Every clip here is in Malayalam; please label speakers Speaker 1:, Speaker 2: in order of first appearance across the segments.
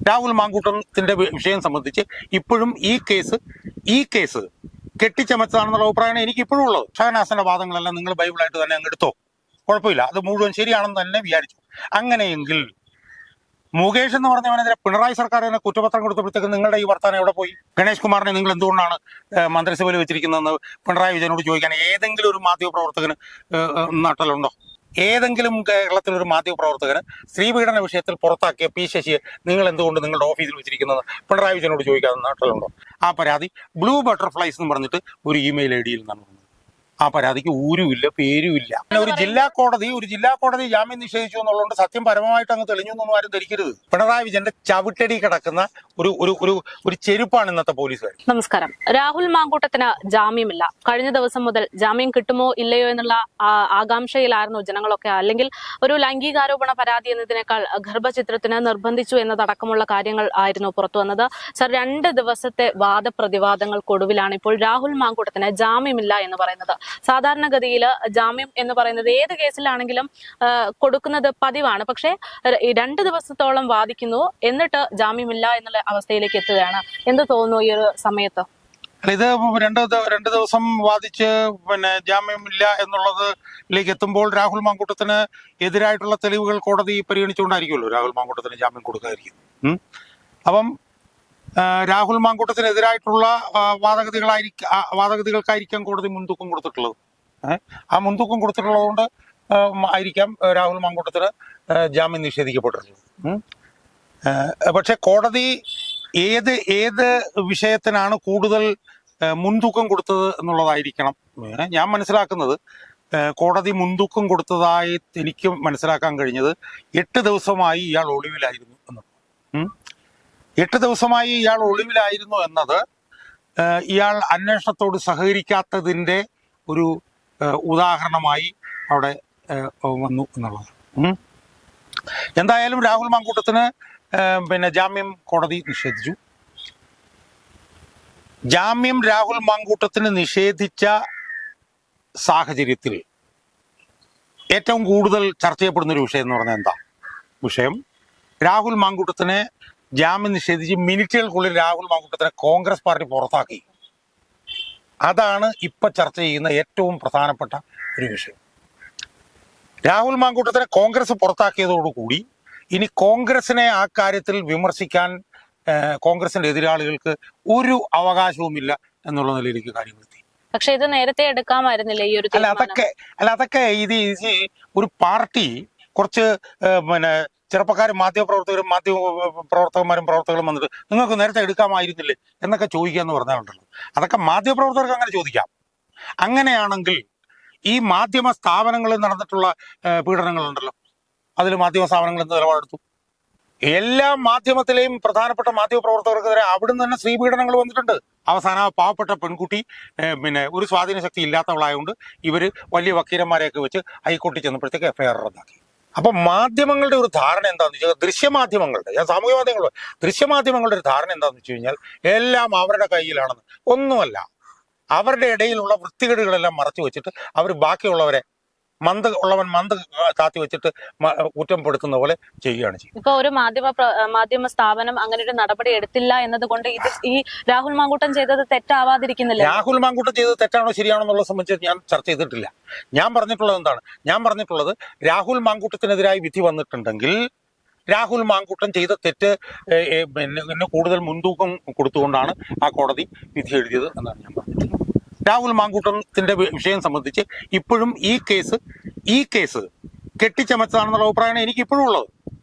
Speaker 1: രാഹുൽ മാങ്കൂട്ടത്തിന്റെ വിഷയം സംബന്ധിച്ച് ഇപ്പോഴും ഈ കേസ് കെട്ടിച്ചമച്ചതാണെന്നുള്ള അഭിപ്രായമാണ് എനിക്ക് ഇപ്പോഴും ഉള്ളത്. ഷഹനാസിന്റെ വാദങ്ങളെല്ലാം നിങ്ങൾ ബൈബിളായിട്ട് തന്നെ അങ്ങ് എടുത്തോ, കുഴപ്പമില്ല, അത് മുഴുവൻ ശരിയാണെന്ന് തന്നെ വിചാരിച്ചു. അങ്ങനെയെങ്കിൽ മുകേഷ് എന്ന് പറഞ്ഞവനെതിരെ പിണറായി സർക്കാർ തന്നെ കുറ്റപത്രം കൊടുത്തപ്പോഴത്തേക്ക് നിങ്ങളുടെ ഈ വർത്താനം എവിടെ പോയി? ഗണേഷ് കുമാറിനെ നിങ്ങൾ എന്തുകൊണ്ടാണ് മന്ത്രിസഭയിൽ വെച്ചിരിക്കുന്നതെന്ന് പിണറായി വിജയനോട് ചോദിക്കാൻ ഏതെങ്കിലും ഒരു മാധ്യമപ്രവർത്തകന് നാട്ടിലുണ്ടോ? ഏതെങ്കിലും കേരളത്തിലൊരു മാധ്യമപ്രവർത്തകന് സ്ത്രീപീഡന വിഷയത്തിൽ പുറത്താക്കിയ പി ശശിയെ നിങ്ങൾ എന്തുകൊണ്ട് നിങ്ങളുടെ ഓഫീസിൽ വെച്ചിരിക്കുന്നത് പിണറായി വിജയനോട് ചോദിക്കാതെ നാട്ടിലുണ്ടോ? ആ പരാതി ബ്ലൂ ബട്ടർഫ്ലൈസ് എന്ന് പറഞ്ഞിട്ട് ഒരു ഇമെയിൽ ഐ ഡിയിൽ നിന്നാണ്. ആ പരാതിക്ക് ഊരുമില്ല പേരുമില്ല. ഒരു ജില്ലാ കോടതി ജാമ്യം നിഷേധിച്ചു എന്നുള്ളതുകൊണ്ട് സത്യം പരമമായിട്ട് അങ്ങ് തെളിഞ്ഞു എന്നൊന്നും ആരും ധരിക്കരുത്. പിണറായി വിജയന്റെ ചവിട്ടടി കിടക്കുന്ന ഒരു ചെരുപ്പാണ് ഇന്നത്തെ പോലീസുകാർ.
Speaker 2: നമസ്കാരം. രാഹുൽ മാങ്കൂട്ടത്തിന് ജാമ്യമില്ല. കഴിഞ്ഞ ദിവസം മുതൽ ജാമ്യം കിട്ടുമോ ഇല്ലയോ എന്നുള്ള ആകാംക്ഷയിലായിരുന്നു ജനങ്ങളൊക്കെ. അല്ലെങ്കിൽ ഒരു ലൈംഗികാരോപണ പരാതി എന്നതിനേക്കാൾ ഗർഭചിത്രത്തിന് നിർബന്ധിച്ചു എന്നതടക്കമുള്ള കാര്യങ്ങൾ ആയിരുന്നു പുറത്തു വന്നത്. സർ, 2 ദിവസത്തെ വാദപ്രതിവാദങ്ങൾക്കൊടുവിലാണ് ഇപ്പോൾ രാഹുൽ മാങ്കൂട്ടത്തിന് ജാമ്യമില്ല എന്ന് പറയുന്നത്. സാധാരണഗതിയിൽ ജാമ്യം എന്ന് പറയുന്നത് ഏത് കേസിലാണെങ്കിലും കൊടുക്കുന്നത് പതിവാണ്. പക്ഷേ 2 ദിവസത്തോളം വാദിക്കുന്നു, എന്നിട്ട് ജാമ്യമില്ല എന്നുള്ള അവസ്ഥയിലേക്ക് എത്തുകയാണ്. എന്ത് തോന്നുന്നു ഈ ഒരു സമയത്ത്?
Speaker 1: ഇത് രണ്ട് ദിവസം വാദിച്ച് ജാമ്യമില്ല എന്നുള്ളതിലേക്ക് എത്തുമ്പോൾ രാഹുൽ മാങ്കൂട്ടത്തിന് എതിരായിട്ടുള്ള തെളിവുകൾ കോടതി പരിഗണിച്ചുകൊണ്ടായിരിക്കുമല്ലോ രാഹുൽ മാങ്കൂട്ടത്തിന് ജാമ്യം കൊടുക്കാതിരിക്കും. അപ്പം രാഹുൽ മാങ്കൂട്ടത്തിനെതിരായിട്ടുള്ള വാദഗതികൾക്കായിരിക്കാം കോടതി മുൻതൂക്കം കൊടുത്തിട്ടുള്ളത്. ആ മുൻതൂക്കം കൊടുത്തിട്ടുള്ളത് കൊണ്ട് ആയിരിക്കാം രാഹുൽ മാങ്കൂട്ടത്തിന് ജാമ്യം നിഷേധിക്കപ്പെട്ടിട്ടുള്ളത്. പക്ഷെ കോടതി ഏത് വിഷയത്തിനാണ് കൂടുതൽ മുൻതൂക്കം കൊടുത്തത് എന്നുള്ളതായിരിക്കണം. ഞാൻ മനസ്സിലാക്കുന്നത് കോടതി മുൻതൂക്കം കൊടുത്തതായി എനിക്ക് മനസ്സിലാക്കാൻ കഴിഞ്ഞത് 8 ദിവസമായി ഇയാൾ ഒളിവിലായിരുന്നു എന്നുള്ളത്. 8 ദിവസമായി ഇയാൾ ഒളിവിലായിരുന്നു എന്നത് ഇയാൾ അന്വേഷണത്തോട് സഹകരിക്കാത്തതിൻ്റെ ഒരു ഉദാഹരണമായി അവിടെ വന്നു എന്നുള്ളത്. എന്തായാലും രാഹുൽ മാങ്കൂട്ടത്തിന് ജാമ്യം കോടതി നിഷേധിച്ചു. ജാമ്യം രാഹുൽ മാങ്കൂട്ടത്തിന് നിഷേധിച്ച സാഹചര്യത്തിൽ ഏറ്റവും കൂടുതൽ ചർച്ച ചെയ്യപ്പെടുന്ന ഒരു വിഷയം എന്ന് പറഞ്ഞാൽ എന്താ വിഷയം? രാഹുൽ മാങ്കൂട്ടത്തിന് ജാമ്യം നിഷേധിച്ച് മിനിറ്റുകൾക്കുള്ളിൽ രാഹുൽ മാങ്കൂട്ടത്തിനെ കോൺഗ്രസ് പാർട്ടി പുറത്താക്കി. അതാണ് ഇപ്പൊ ചർച്ച ചെയ്യുന്ന ഏറ്റവും പ്രധാനപ്പെട്ട ഒരു വിഷയം. രാഹുൽ മാങ്കൂട്ടത്തിനെ കോൺഗ്രസ് പുറത്താക്കിയതോടുകൂടി ഇനി കോൺഗ്രസിനെ ആ കാര്യത്തിൽ വിമർശിക്കാൻ കോൺഗ്രസിന്റെ എതിരാളികൾക്ക് ഒരു അവകാശവുമില്ല എന്നുള്ള നിലയിലേക്ക് കാര്യങ്ങൾ എത്തി.
Speaker 2: പക്ഷെ ഇത് നേരത്തെ എടുക്കാമായിരുന്നില്ല ഈ ഒരു
Speaker 1: അതൊക്കെ ഇത് ഒരു പാർട്ടി കുറച്ച് ചെറുപ്പക്കാരും പ്രവർത്തകന്മാരും വന്നിട്ട് നിങ്ങൾക്ക് നേരത്തെ എടുക്കാമായിരുന്നില്ലേ എന്നൊക്കെ ചോദിക്കാന്ന് പറഞ്ഞാലുണ്ടല്ലോ, അതൊക്കെ മാധ്യമപ്രവർത്തകർക്ക് അങ്ങനെ ചോദിക്കാം. അങ്ങനെയാണെങ്കിൽ ഈ മാധ്യമ സ്ഥാപനങ്ങളിൽ നടന്നിട്ടുള്ള പീഡനങ്ങളുണ്ടല്ലോ, അതിൽ മാധ്യമ സ്ഥാപനങ്ങൾ എന്ത് നിലപാടെടുത്തു? എല്ലാ മാധ്യമത്തിലെയും പ്രധാനപ്പെട്ട മാധ്യമപ്രവർത്തകർക്കെതിരെ അവിടുന്ന് തന്നെ സ്ത്രീപീഡനങ്ങൾ വന്നിട്ടുണ്ട്. അവസാനം പാവപ്പെട്ട പെൺകുട്ടി ഒരു സ്വാധീന ശക്തി ഇല്ലാത്തവളായതുകൊണ്ട് ഇവര് വലിയ വക്കീലന്മാരെയൊക്കെ വെച്ച് ഹൈക്കോടതി ചെന്നപ്പോഴത്തേക്ക് FIR റദ്ദാക്കി. അപ്പൊ മാധ്യമങ്ങളുടെ ഒരു ധാരണ എന്താണെന്ന് വെച്ചാൽ ദൃശ്യമാധ്യമങ്ങളുടെ, സാമൂഹ്യ മാധ്യമങ്ങളുടെ, ദൃശ്യമാധ്യമങ്ങളുടെ ഒരു ധാരണ എന്താണെന്ന് വെച്ച് കഴിഞ്ഞാൽ എല്ലാം അവരുടെ കയ്യിലാണെന്ന്. ഒന്നുമല്ല. അവരുടെ ഇടയിലുള്ള വൃത്തികേടുകളെല്ലാം മറച്ചു വെച്ചിട്ട് അവർ ബാക്കിയുള്ളവരെ മന്ത് താത്തി വെച്ചിട്ട് കുറ്റപ്പെടുത്തുന്ന പോലെ ചെയ്യുകയാണ് ചെയ്യുന്നത്.
Speaker 2: ഇപ്പൊ ഒരു മാധ്യമ സ്ഥാപനം അങ്ങനെ ഒരു നടപടി എടുത്തില്ല എന്നതുകൊണ്ട് ഇത് ഈ രാഹുൽ മാങ്കൂട്ടം ചെയ്തത് തെറ്റാവാതിരിക്കുന്നില്ല.
Speaker 1: രാഹുൽ മാങ്കൂട്ടം ചെയ്തത് തെറ്റാണോ ശരിയാണോ എന്നുള്ളത് സംബന്ധിച്ച് ഞാൻ ചർച്ച ചെയ്തിട്ടില്ല. ഞാൻ പറഞ്ഞിട്ടുള്ളത് രാഹുൽ മാങ്കൂട്ടത്തിനെതിരായി വിധി വന്നിട്ടുണ്ടെങ്കിൽ രാഹുൽ മാങ്കൂട്ടം ചെയ്ത തെറ്റ് കൂടുതൽ മുൻതൂക്കം കൊടുത്തുകൊണ്ടാണ് ആ കോടതി വിധി എഴുതിയത് എന്നാണ് ഞാൻ പറഞ്ഞിട്ടുള്ളത്. രാഹുൽ മാങ്കൂട്ടത്തിന്റെ വിഷയം സംബന്ധിച്ച് ഇപ്പോഴും ഈ കേസ് കെട്ടിച്ചമച്ചതാണെന്നുള്ള അഭിപ്രായമാണ് എനിക്ക് ഇപ്പോഴും ഉള്ളത്.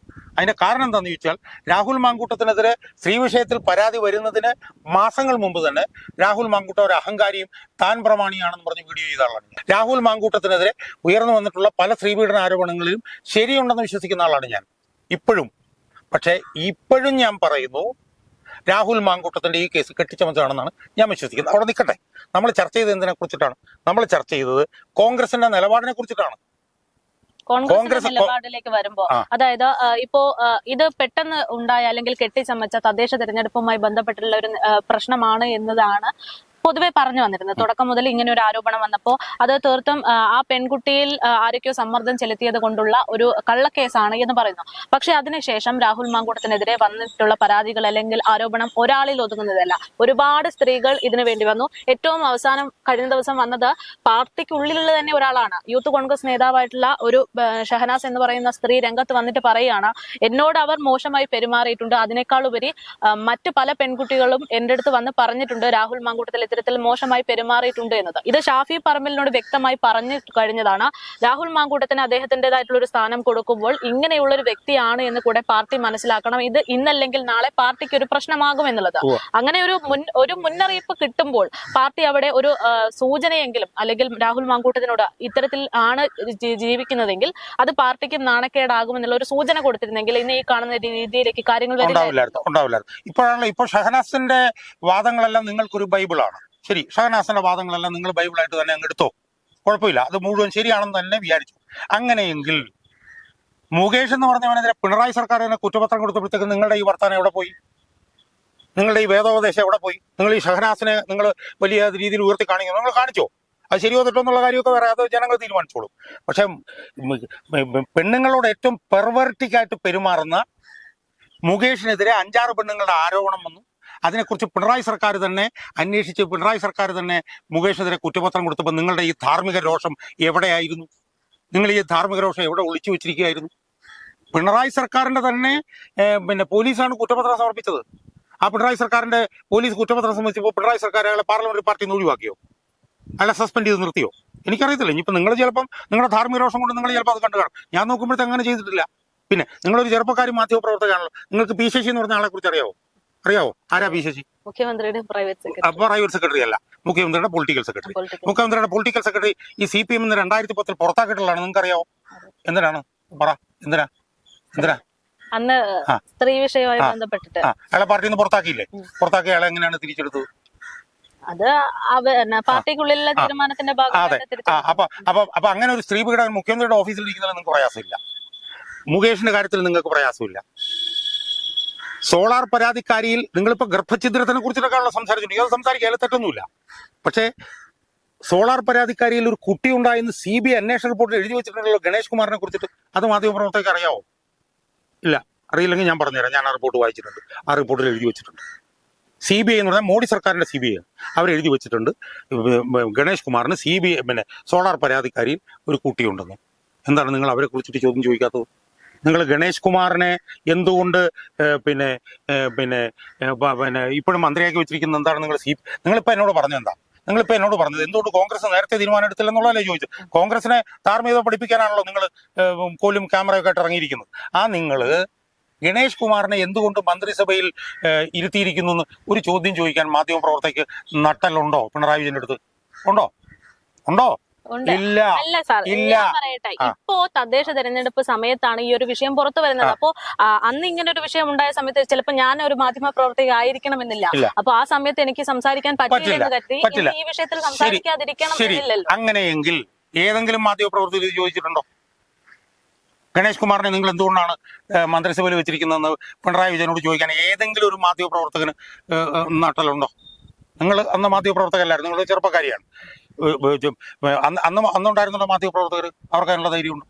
Speaker 1: അതിന്റെ കാരണം എന്താണെന്ന് ചോദിച്ചാൽ രാഹുൽ മാങ്കൂട്ടത്തിനെതിരെ സ്ത്രീ വിഷയത്തിൽ പരാതി വരുന്നതിന് മാസങ്ങൾ മുമ്പ് തന്നെ രാഹുൽ മാങ്കൂട്ടം ഒരു അഹങ്കാരിയും താൻ പ്രമാണിയാണെന്ന് പറഞ്ഞ് വീഡിയോ ചെയ്ത ആളാണ് ഞാൻ. രാഹുൽ മാങ്കൂട്ടത്തിനെതിരെ ഉയർന്നു വന്നിട്ടുള്ള പല സ്ത്രീപീഡന ആരോപണങ്ങളിലും ശരിയുണ്ടെന്ന് വിശ്വസിക്കുന്ന ആളാണ് ഞാൻ ഇപ്പോഴും. പക്ഷേ ഇപ്പോഴും ഞാൻ പറയുന്നു രാഹുൽ മാങ്കൂട്ടത്തിന്റെ ഈ കേസ് കെട്ടിച്ചമച്ചതാണെന്നാണ് ഞാൻ വിശ്വസിക്കുന്നത്. അവിടെ നിൽക്കട്ടെ. നമ്മൾ ചർച്ച ചെയ്തത് എന്തിനെ കുറിച്ചിട്ടാണ്? നമ്മൾ ചർച്ച ചെയ്തത് കോൺഗ്രസിന്റെ നിലപാടിനെ കുറിച്ചിട്ടാണ്.
Speaker 2: കോൺഗ്രസ് നിലപാടിലേക്ക് വരുമ്പോ, അതായത് ഇപ്പോ ഇത് പെട്ടെന്ന് ഉണ്ടായ അല്ലെങ്കിൽ കെട്ടിച്ചമച്ച തദ്ദേശ തെരഞ്ഞെടുപ്പുമായി ബന്ധപ്പെട്ടുള്ള ഒരു പ്രശ്നമാണ് എന്നതാണ് പൊതുവെ പറഞ്ഞു വന്നിരുന്നത്. തുടക്കം മുതൽ ഇങ്ങനെ ഒരു ആരോപണം വന്നപ്പോൾ അത് തീർത്തും ആ പെൺകുട്ടിയിൽ ആരൊക്കെയോ സമ്മർദ്ദം ചെലുത്തിയത് കൊണ്ടുള്ള ഒരു കള്ളക്കേസാണ് എന്ന് പറയുന്നു. പക്ഷെ അതിനുശേഷം രാഹുൽ മാങ്കൂട്ടത്തിനെതിരെ വന്നിട്ടുള്ള പരാതികൾ അല്ലെങ്കിൽ ആരോപണം ഒരാളിൽ ഒതുങ്ങുന്നതല്ല. ഒരുപാട് സ്ത്രീകൾ ഇതിനു വേണ്ടി വന്നു. ഏറ്റവും അവസാനം കഴിഞ്ഞ ദിവസം വന്നത് പാർട്ടിക്കുള്ളിലുള്ള തന്നെ ഒരാളാണ്. യൂത്ത് കോൺഗ്രസ് നേതാവായിട്ടുള്ള ഒരു ഷഹനാസ് എന്ന് പറയുന്ന സ്ത്രീ രംഗത്ത് വന്നിട്ട് പറയുകയാണ്, എന്നോട് അവർ മോശമായി പെരുമാറിയിട്ടുണ്ട്, അതിനേക്കാൾ ഉപരി മറ്റു പല പെൺകുട്ടികളും എന്റെ അടുത്ത് വന്ന് പറഞ്ഞിട്ടുണ്ട് രാഹുൽ മാങ്കൂട്ടത്തിൽ ഇത്തരത്തിൽ മോശമായി പെരുമാറിയിട്ടുണ്ട് എന്നത്. ഇത് ഷാഫി പറമ്പിലിനോട് വ്യക്തമായി പറഞ്ഞു കഴിഞ്ഞതാണ്. രാഹുൽ മാങ്കൂട്ടത്തിന് അദ്ദേഹത്തിൻ്റെതായിട്ടുള്ള ഒരു സ്ഥാനം കൊടുക്കുമ്പോൾ ഇങ്ങനെയുള്ള ഒരു വ്യക്തിയാണ് എന്ന് കൂടെ പാർട്ടി മനസ്സിലാക്കണം. ഇത് ഇന്നല്ലെങ്കിൽ നാളെ പാർട്ടിക്ക് ഒരു പ്രശ്നമാകും എന്നുള്ളത്. അങ്ങനെ ഒരു മുന്നറിയിപ്പ് കിട്ടുമ്പോൾ പാർട്ടി അവിടെ ഒരു സൂചനയെങ്കിലും അല്ലെങ്കിൽ രാഹുൽ മാങ്കൂട്ടത്തിനോട് ഇത്തരത്തിൽ ആണ് ജീവിക്കുന്നതെങ്കിൽ അത് പാർട്ടിക്കും നാണക്കേടാകുമെന്നുള്ള ഒരു സൂചന കൊടുത്തിരുന്നെങ്കിൽ ഇന്ന് ഈ കാണുന്ന രീതിയിലേക്ക് കാര്യങ്ങൾ
Speaker 1: ഉണ്ടാവില്ലായിരുന്നു. ഇപ്പോൾ ഷഹനാസിന്റെ വാദങ്ങളെല്ലാം നിങ്ങൾക്കൊരു ബൈബിളാണ്. ശരി, ഷഹനാസിന്റെ വാദങ്ങളെല്ലാം നിങ്ങൾ ബൈബിളായിട്ട് തന്നെ അങ്ങ് എടുത്തോ, കുഴപ്പമില്ല, അത് മുഴുവൻ ശരിയാണെന്ന് തന്നെ വിചാരിച്ചു. അങ്ങനെയെങ്കിൽ മുകേഷ് എന്ന് പറഞ്ഞവനെതിരെ പിണറായി സർക്കാർ തന്നെ കുറ്റപത്രം കൊടുത്തപ്പോഴത്തേക്ക് നിങ്ങളുടെ ഈ വർത്താനം എവിടെ പോയി? നിങ്ങളുടെ ഈ വേദോപദേശം എവിടെ പോയി? നിങ്ങൾ ഈ ഷഹനാസിനെ നിങ്ങൾ വലിയ രീതിയിൽ ഉയർത്തി കാണിക്കുന്നു. നിങ്ങൾ കാണിച്ചോ? അത് ശരിയോ തെറ്റോ എന്നുള്ള കാര്യമൊക്കെ വേറെ, അത് ജനങ്ങൾ തീരുമാനിച്ചോളും. പക്ഷെ പെണ്ണുങ്ങളോട് ഏറ്റവും പെർവേർട്ടിക്കായിട്ട് പെരുമാറുന്ന മുകേഷിനെതിരെ 5-6 പെണ്ണുങ്ങളുടെ ആരോപണം വന്നു. അതിനെക്കുറിച്ച് പിണറായി സർക്കാർ തന്നെ അന്വേഷിച്ച് പിണറായി സർക്കാർ തന്നെ മുകേഷിനെതിരെ കുറ്റപത്രം കൊടുത്തപ്പോൾ നിങ്ങളുടെ ഈ ധാർമ്മിക രോഷം എവിടെയായിരുന്നു? നിങ്ങൾ ഈ ധാർമ്മിക രോഷം എവിടെ ഒളിച്ചു വെച്ചിരിക്കുകയായിരുന്നു? പിണറായി സർക്കാരിന്റെ തന്നെ പോലീസാണ് കുറ്റപത്രം സമർപ്പിച്ചത്. ആ പിണറായി സർക്കാരിന്റെ പോലീസ് കുറ്റപത്രം സമർപ്പിച്ചപ്പോൾ പിണറായി സർക്കാർ അയാളെ പാർലമെന്ററി പാർട്ടിയിൽ നിന്ന് ഒഴിവാക്കിയോ? അയാളെ സസ്പെൻഡ് ചെയ്ത് നിർത്തിയോ? എനിക്കറിയത്തില്ല. ഇനിയിപ്പോൾ നിങ്ങൾ ചിലപ്പം നിങ്ങളുടെ ധാർമ്മിക രോഷം കൊണ്ട് നിങ്ങൾ ചിലപ്പോൾ അത് കണ്ടു കാണും. ഞാൻ നോക്കുമ്പോഴത്തെ അങ്ങനെ ചെയ്തിട്ടില്ല. പിന്നെ നിങ്ങളൊരു ചെറുപ്പക്കാരി മാധ്യമപ്രവർത്തകയാണല്ലോ. നിങ്ങൾക്ക് പി ശശി എന്ന് പറഞ്ഞ ആളെ കുറിച്ച് അറിയാവോ? ആരാ പി ശശി?
Speaker 2: മുഖ്യമന്ത്രിയുടെ
Speaker 1: പ്രൈവറ്റ് സെക്രട്ടറി അല്ല, മുഖ്യമന്ത്രിയുടെ പൊളിറ്റിക്കൽ സെക്രട്ടറി. മുഖ്യമന്ത്രിയുടെ പൊളിറ്റിക്കൽ സെക്രട്ടറി ഈ CPM 2010 പുറത്താക്കിയിട്ടുള്ളതാണ്. നിങ്ങൾക്ക് അറിയാവോ? എന്തിനാണ്? പറ, എന്തിനാ?
Speaker 2: അന്ന് സ്ത്രീ വിഷയവുമായി ബന്ധപ്പെട്ടിട്ട്
Speaker 1: അയാളെ പാർട്ടിയിൽ നിന്ന് പുറത്താക്കിയില്ലേ? പുറത്താക്കി അയാളെ എങ്ങനെയാണ് തിരിച്ചെടുത്തത്?
Speaker 2: അത് പാർട്ടിക്കുള്ളിലുള്ള തീരുമാനത്തിന്റെ ഭാഗമായിട്ട്.
Speaker 1: അപ്പൊ അങ്ങനെ ഒരു സ്ത്രീ പീഡനം മുഖ്യമന്ത്രിയുടെ ഓഫീസിൽ ഇരിക്കുന്നതിൽ നിങ്ങൾക്ക് പ്രയാസമില്ല. മുകേഷിന്റെ കാര്യത്തിൽ നിങ്ങൾക്ക് പ്രയാസമില്ല. സോളാർ പരാതിക്കാരിയിൽ നിങ്ങളിപ്പോ ഗർഭഛിദ്രത്തിനെ കുറിച്ചിട്ടൊക്കെയാണല്ലോ സംസാരിച്ചിട്ടുണ്ട്. അത് സംസാരിക്കുക, തെറ്റൊന്നുമില്ല. പക്ഷേ സോളാർ പരാതിക്കാരിയിൽ ഒരു കുട്ടി ഉണ്ടായെന്ന് CBI അന്വേഷണ റിപ്പോർട്ടിൽ എഴുതി വെച്ചിട്ടുണ്ടല്ലോ ഗണേഷ് കുമാറിനെ കുറിച്ചിട്ട്. അത് മാധ്യമപ്രവർത്തകർക്ക് അറിയാവോ? ഇല്ല, അറിയില്ലെങ്കിൽ ഞാൻ പറഞ്ഞുതരാം. ഞാൻ ആ റിപ്പോർട്ട് വായിച്ചിട്ടുണ്ട്. ആ റിപ്പോർട്ടിൽ എഴുതി വെച്ചിട്ടുണ്ട്. CBI എന്ന് പറഞ്ഞാൽ മോഡി സർക്കാരിന്റെ CBI അവർ എഴുതി വെച്ചിട്ടുണ്ട് ഗണേഷ് കുമാറിന് സോളാർ പരാതിക്കാരിയിൽ ഒരു കുട്ടിയുണ്ടെന്ന്. എന്താണ് നിങ്ങൾ അവരെ കുറിച്ചിട്ട് ചോദ്യം ചോദിക്കാത്തത്? നിങ്ങൾ ഗണേഷ് കുമാറിനെ എന്തുകൊണ്ട് ഇപ്പോഴും മന്ത്രിയാക്കി വെച്ചിരിക്കുന്നത് എന്താണ്? നിങ്ങളിപ്പോൾ എന്നോട് പറഞ്ഞത് എന്താ? നിങ്ങളിപ്പോൾ എന്നോട് പറഞ്ഞത് എന്തുകൊണ്ട് കോൺഗ്രസ് നേരത്തെ തീരുമാനം എടുത്തില്ലെന്നുള്ളതല്ലേ ചോദിച്ചു. കോൺഗ്രസിനെ ധാർമ്മികത പഠിപ്പിക്കാനാണല്ലോ നിങ്ങൾ കോലും ക്യാമറയൊക്കെ ആയിട്ട് ഇറങ്ങിയിരിക്കുന്നത്. നിങ്ങൾ ഗണേഷ് കുമാറിനെ എന്തുകൊണ്ട് മന്ത്രിസഭയിൽ ഇരുത്തിയിരിക്കുന്നു എന്ന് ഒരു ചോദ്യം ചോദിക്കാൻ മാധ്യമപ്രവർത്തകർക്ക് നട്ടലുണ്ടോ? പിണറായി വിജയന്റെ അടുത്ത് ഉണ്ടോ? ഇല്ല.
Speaker 2: അല്ല സാർ, ഞാൻ പറയട്ടെ, ഇപ്പോ തദ്ദേശ തെരഞ്ഞെടുപ്പ് സമയത്താണ് ഈ ഒരു വിഷയം പുറത്തു വരുന്നത്. അപ്പോ അന്ന് ഇങ്ങനെ ഒരു വിഷയം ഉണ്ടായ സമയത്ത് ചിലപ്പോൾ ഞാൻ ഒരു മാധ്യമ പ്രവർത്തക ആയിരിക്കണമെന്നില്ല. അപ്പൊ ആ സമയത്ത് എനിക്ക് സംസാരിക്കാൻ പറ്റില്ലെന്ന് കരുതി ഈ വിഷയത്തിൽ സംസാരിക്കാതിരിക്കണം എന്നില്ലല്ലോ.
Speaker 1: അങ്ങനെയെങ്കിൽ ഏതെങ്കിലും മാധ്യമ പ്രവർത്തകർ ചോദിച്ചിട്ടുണ്ടോ ഗണേഷ് കുമാറിനെ നിങ്ങൾ എന്തുകൊണ്ടാണ് മന്ത്രിസഭയിൽ വെച്ചിരിക്കുന്നതെന്ന് പിണറായി വിജയനോട് ചോദിക്കാൻ ഏതെങ്കിലും ഒരു മാധ്യമ പ്രവർത്തകന് നട്ടലുണ്ടോ? നിങ്ങൾ അന്ന് മാധ്യമ പ്രവർത്തകല്ലായിരുന്നു, നിങ്ങൾ ചെറുപ്പക്കാരിയാണ്. അന്നുണ്ടായിരുന്നുള്ള മാധ്യമ പ്രവർത്തകർ അവർക്ക് അതിനുള്ള ധൈര്യമുണ്ട്.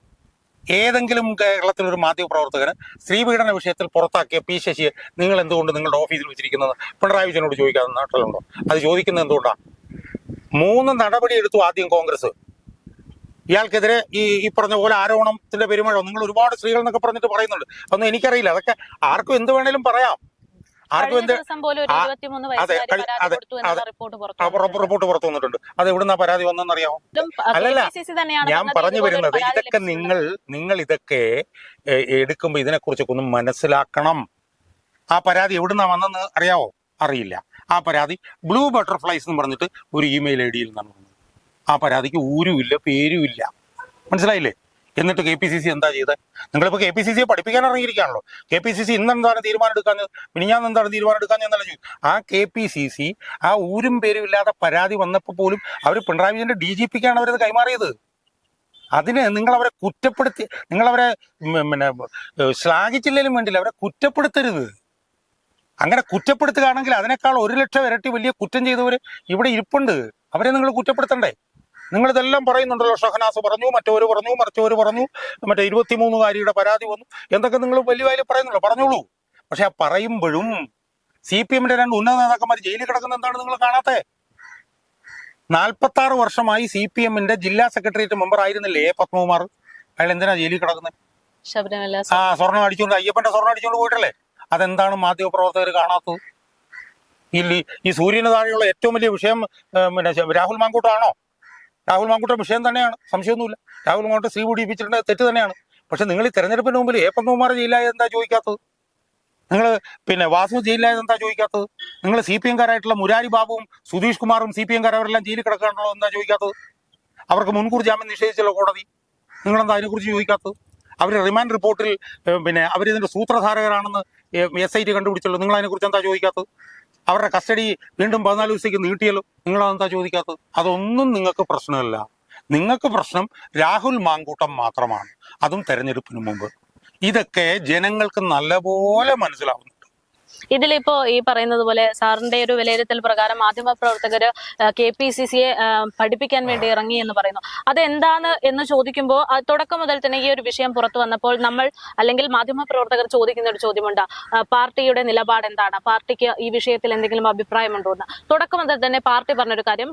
Speaker 1: ഏതെങ്കിലും കേരളത്തിലൊരു മാധ്യമ പ്രവർത്തകന് സ്ത്രീപീഡന വിഷയത്തിൽ പുറത്താക്കിയ പി ശശിയെ നിങ്ങൾ എന്തുകൊണ്ട് നിങ്ങളുടെ ഓഫീസിൽ വെച്ചിരിക്കുന്നത് പിണറായി വിജയനോട് ചോദിക്കാതെ നാട്ടിലുണ്ടോ? അത് ചോദിക്കുന്നത് എന്തുകൊണ്ടാണ്? 3 നടപടി എടുത്തു ആദ്യം കോൺഗ്രസ്. ഇയാൾക്കെതിരെ ഈ പറഞ്ഞ പോലെ ആരോപണത്തിന്റെ പെരുമഴ. നിങ്ങൾ ഒരുപാട് സ്ത്രീകൾ എന്നൊക്കെ പറഞ്ഞിട്ട് പറയുന്നുണ്ട്. അതൊന്നും എനിക്കറിയില്ല. അതൊക്കെ ആർക്കും എന്ത് വേണേലും പറയാം. ആർക്കും എന്ത് റിപ്പോർട്ട് പുറത്തു വന്നിട്ടുണ്ട്. അത് എവിടുന്നാ പരാതി വന്നെന്നറിയാമോ? അല്ലല്ല, ഞാൻ പറഞ്ഞു വരുന്നത് ഇതൊക്കെ നിങ്ങൾ ഇതൊക്കെ എടുക്കുമ്പോ ഇതിനെക്കുറിച്ചൊക്കെ ഒന്ന് മനസ്സിലാക്കണം. ആ പരാതി എവിടുന്നാ വന്നെന്ന് അറിയാവോ? അറിയില്ല. ആ പരാതി ബ്ലൂ ബട്ടർഫ്ലൈസ് എന്ന് പറഞ്ഞിട്ട് ഒരു ഇമെയിൽ ID-യിൽ നിന്നാണ് വന്നത്. ആ പരാതിക്ക് ഊരുമില്ല പേരുമില്ല. മനസ്സിലായില്ലേ? എന്നിട്ട് KPCC എന്താ ചെയ്തത്? നിങ്ങളിപ്പോൾ KPCCയെ പഠിപ്പിക്കാൻ ഇറങ്ങിയിരിക്കുകയാണല്ലോ. KPCC ഇന്നെന്താണ് തീരുമാനം എടുക്കാഞ്ഞത്? മിനിഞ്ഞാന്ന് എന്താണ് തീരുമാനം എടുക്കാഞ്ഞെന്നല്ല ചോദിച്ചു. ആ KPCC ആ ഊരും പേരും ഇല്ലാതെ പരാതി വന്നപ്പോൾ പോലും അവർ പിണറായി വിജയന്റെ DGPക്കാണ് അവരത് കൈമാറിയത്. അതിന് നിങ്ങളവരെ കുറ്റപ്പെടുത്തി, നിങ്ങളവരെ ശ്ലാഘിച്ചില്ലെങ്കിലും വേണ്ടില്ല, അവരെ കുറ്റപ്പെടുത്തരുത്. അങ്ങനെ കുറ്റപ്പെടുത്തുകയാണെങ്കിൽ അതിനേക്കാൾ 1,00,000 ഇരട്ടി വലിയ കുറ്റം ചെയ്തവർ ഇവിടെ ഇരിപ്പുണ്ട്. അവരെ നിങ്ങൾ കുറ്റപ്പെടുത്തണ്ടേ? നിങ്ങളിതെല്ലാം പറയുന്നുണ്ടല്ലോ, ഷഹനാസ് പറഞ്ഞു, മറ്റവര് പറഞ്ഞു, മറിച്ചവര് പറഞ്ഞു, മറ്റേ 23-കാരിയുടെ പരാതി വന്നു, എന്തൊക്കെ നിങ്ങൾ വലിയ വായിൽ പറയുന്നുള്ളൂ, പറഞ്ഞോളൂ. പക്ഷെ ആ പറയുമ്പോഴും CPM-ന്റെ 2 ഉന്നത നേതാക്കന്മാർ ജയിലിൽ കിടക്കുന്ന എന്താണ് നിങ്ങൾ കാണാത്തെ? 46 വർഷമായി CPM-ന്റെ ജില്ലാ സെക്രട്ടേറിയറ്റ് മെമ്പർ ആയിരുന്നില്ലേ പത്മകുമാർ? അയാൾ എന്തിനാ ജയിലിൽ കിടക്കുന്നത്?
Speaker 2: ശബരിമല
Speaker 1: സ്വർണ്ണം അടിച്ചുകൊണ്ട്, അയ്യപ്പന്റെ സ്വർണ്ണം അടിച്ചുകൊണ്ട് പോയിട്ടല്ലേ? അതെന്താണ് മാധ്യമപ്രവർത്തകർ കാണാത്തത്? ഈ സൂര്യന് താഴെയുള്ള ഏറ്റവും വലിയ വിഷയം പിന്നെ രാഹുൽ മാങ്കൂട്ടമാണോ? രാഹുൽ മാങ്കൂട്ടം വിഷയം തന്നെയാണ്, സംശയമൊന്നുമില്ല. രാഹുൽ മാങ്കൂട്ടം സ്ത്രീ പിടിപ്പിച്ചിട്ടുണ്ട്, തെറ്റ് തന്നെയാണ്. പക്ഷെ നിങ്ങൾ ഈ തെരഞ്ഞെടുപ്പിന് മുമ്പിൽ പത്മകുമാർ ജയിലായത് എന്താ ചോദിക്കാത്തത്? നിങ്ങൾ പിന്നെ വാസു ജയിലായത് എന്താ ചോദിക്കാത്തത്? നിങ്ങൾ CPM-കാരായിട്ടുള്ള മുരാരി ബാബുവും സുധീഷ് കുമാറും CPM-കാരവരെല്ലാം ജയിലിൽ കിടക്കാനുള്ളത് എന്താ ചോദിക്കാത്തത്? അവർക്ക് മുൻകൂർ ജാമ്യം നിഷേധിച്ചല്ലോ കോടതി. നിങ്ങളെന്താ അതിനെക്കുറിച്ച് ചോദിക്കാത്തത്? അവർ റിമാൻഡ് റിപ്പോർട്ടിൽ പിന്നെ അവരിതിന്റെ സൂത്രധാരകരാണെന്ന് SIT കണ്ടുപിടിച്ചല്ലോ. നിങ്ങൾ അതിനെക്കുറിച്ച് എന്താ ചോദിക്കാത്തത്? അവരുടെ കസ്റ്റഡി വീണ്ടും 14 ദിവസത്തേക്ക് നീട്ടിയല്ലോ. നിങ്ങളതെന്താ ചോദിക്കാത്തത്? അതൊന്നും നിങ്ങൾക്ക് പ്രശ്നമല്ല. നിങ്ങൾക്ക് പ്രശ്നം രാഹുൽ മാങ്കൂട്ടം മാത്രമാണ്, അതും തെരഞ്ഞെടുപ്പിന് മുമ്പ്. ഇതൊക്കെ ജനങ്ങൾക്ക് നല്ലപോലെ മനസ്സിലാവുന്നു.
Speaker 2: ഇതിലിപ്പോ ഈ പറയുന്നത് പോലെ സാറിന്റെ ഒരു വിലയിരുത്തൽ പ്രകാരം മാധ്യമപ്രവർത്തകര് KPCC-യെ പഠിപ്പിക്കാൻ വേണ്ടി ഇറങ്ങി എന്ന് പറയുന്നു. അതെന്താണ് എന്ന് ചോദിക്കുമ്പോൾ തുടക്കം മുതൽ തന്നെ ഈ ഒരു വിഷയം പുറത്തു വന്നപ്പോൾ നമ്മൾ അല്ലെങ്കിൽ മാധ്യമപ്രവർത്തകർ ചോദിക്കുന്ന ഒരു ചോദ്യമുണ്ട്, പാർട്ടിയുടെ നിലപാട് എന്താണ്, പാർട്ടിക്ക് ഈ വിഷയത്തിൽ എന്തെങ്കിലും അഭിപ്രായമുണ്ടോ എന്ന്. തുടക്കം മുതൽ തന്നെ പാർട്ടി പറഞ്ഞൊരു കാര്യം,